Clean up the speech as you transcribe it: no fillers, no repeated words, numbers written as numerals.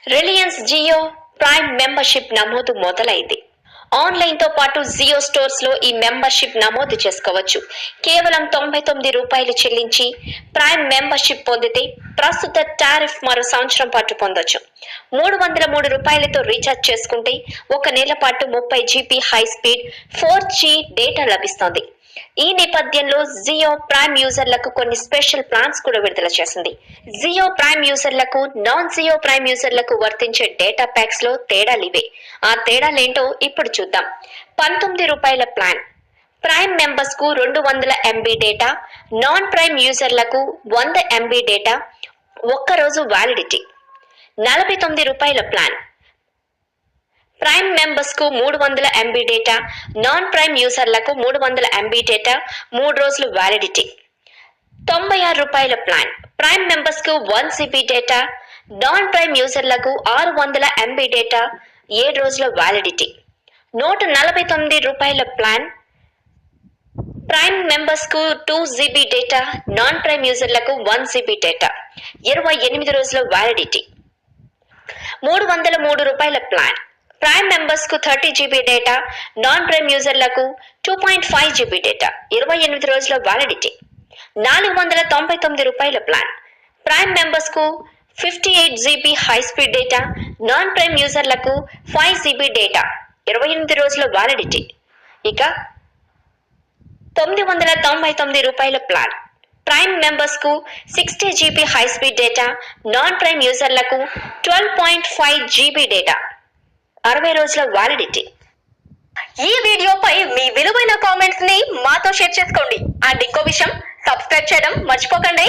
Reliance Jio prime membership నమోదు మొదలైంది. Online తో పాటు జియో స్టోర్స్ లో ఈ మెంబర్షిప్ నమోదు చేసుకోవచ్చు. కేవలం ₹99 చెల్లించి ప్రైమ్ మెంబర్షిప్ పొందితే ప్రస్తుత టారిఫ్ మరో సంవత్సరం పాటు పొందొచ్చు. ₹303తో రీఛార్జ్ చేసుకుంటే 1 నెల పాటు 30 GB high speed 4G data లభిస్తుంది. ఈ నేపథ్యంలో జియో ప్రైమ్ యూజర్లకు కొన్ని స్పెషల్ ప్లాన్స్ కూడా విడుదల చేసింది. జియో ప్రైమ్ యూజర్లకు నాన్ జియో ప్రైమ్ యూజర్లకు వర్తించే డేటా ప్యాక్స్ లో తేడాలివే. ఆ తేడాలేంటో ఇప్పుడు చూద్దాం. ₹19 ప్లాన్. ప్రైమ్ మెంబర్స్ కు 200 MB డేటా, నాన్ ప్రైమ్ యూజర్లకు 100 MB డేటా, ఒక్కరోజు వ్యాలిడిటీ. ₹49 ప్లాన్. ప్రైమ్ మెంబర్స్ కు 300 MB డేటా, నాన్ ప్రైమ్ యూజర్లకు 300 MB డేటా, 3 రోజులు వ్యాలిడిటీ. ₹96 ప్లాన్. ప్రైమ్ మెంబర్స్ కు 1 GB డేటా, నాన్ ప్రైమ్ యూజర్లకు 600 MB డేటా, 7 రోజుల వ్యాలిడిటీ. ₹149 ప్లాన్. ప్రైమ్ మెంబర్స్ కు 2 GB డేటా, నాన్ ప్రైమ్ యూజర్లకు 1 GB డేటా, 28 రోజుల వ్యాలిడిటీ. ₹303 ప్లాన్. ప్రైమ్ మెంబర్స్ కు 30 GB డేటా, నాన్ ప్రైమ్ యూజర్లకు 2.5 GB డేటా, 28 రోజుల వ్యాలిడిటీ. ₹499 ప్లాన్. ప్రైమ్ మెంబర్స్ కు 58 GB high speed data, non prime యూజర్లకు 5 GB data, 28 రోజుల validity. ఇక ₹999 ప్లాన్. ప్రైమ్ మెంబర్స్ కు 60 GB high speed data, non prime యూజర్లకు 12.5 GB data, 60 రోజుల వ్యాలిడిటీ. ఈ వీడియోపై మీ విలువైన కామెంట్స్ ని మాతో షేర్ చేసుకోండి. అండ్ ఇంకో విషయం, సబ్స్క్రైబ్ చేయడం మర్చిపోకండి.